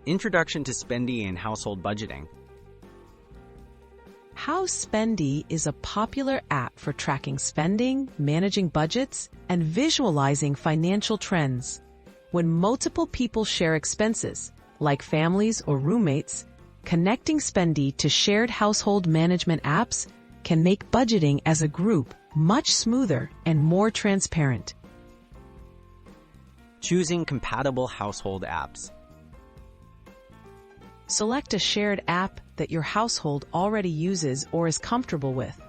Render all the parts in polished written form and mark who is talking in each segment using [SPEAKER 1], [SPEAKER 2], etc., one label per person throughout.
[SPEAKER 1] Introduction to Spendee and Household Budgeting.
[SPEAKER 2] How Spendee is a popular app for tracking spending, managing budgets, and visualizing financial trends. When multiple people share expenses, like families or roommates, connecting Spendee to shared household management apps can make budgeting as a group much smoother and more transparent.
[SPEAKER 1] Choosing compatible household apps.
[SPEAKER 2] Select a shared app that your household already uses or is comfortable with.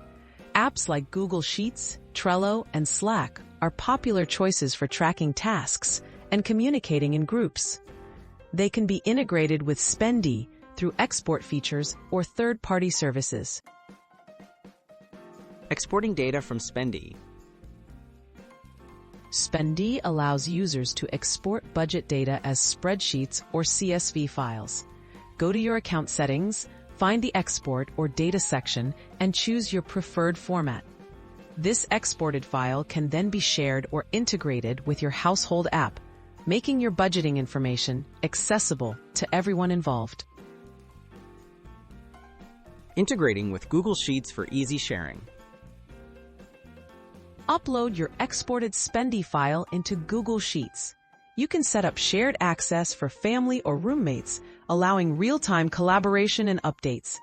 [SPEAKER 2] Apps like Google Sheets, Trello, and Slack are popular choices for tracking tasks and communicating in groups. They can be integrated with Spendee through export features or third-party services.
[SPEAKER 1] Exporting data from Spendee.
[SPEAKER 2] Spendee allows users to export budget data as spreadsheets or CSV files. Go to your account settings, find the Export or Data section, and choose your preferred format. This exported file can then be shared or integrated with your household app, making your budgeting information accessible to everyone involved.
[SPEAKER 1] Integrating with Google Sheets for easy sharing.
[SPEAKER 2] Upload your exported Spendee file into Google Sheets. You can set up shared access for family or roommates, allowing real-time collaboration and updates.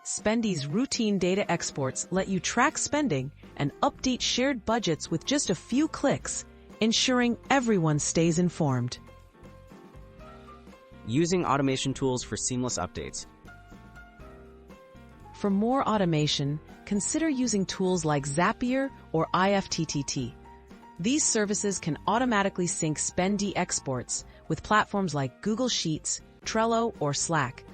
[SPEAKER 2] Spendee's routine data exports let you track spending and update shared budgets with just a few clicks, ensuring everyone stays informed.
[SPEAKER 1] Using automation tools for seamless updates.
[SPEAKER 2] For more automation, consider using tools like Zapier or IFTTT. These services can automatically sync Spendee exports with platforms like Google Sheets, Trello, or Slack.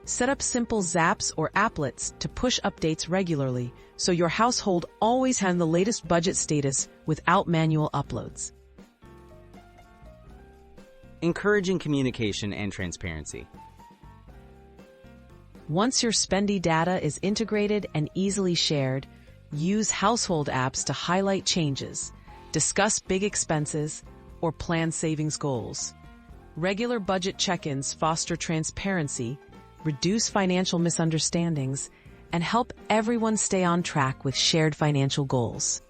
[SPEAKER 2] Set up simple zaps or applets to push updates regularly, so your household always has the latest budget status without manual uploads.
[SPEAKER 1] Encouraging communication and transparency.
[SPEAKER 2] Once your Spendee data is integrated and easily shared, use household apps to highlight changes, discuss big expenses, or plan savings goals. Regular budget check-ins foster transparency, reduce financial misunderstandings, and help everyone stay on track with shared financial goals.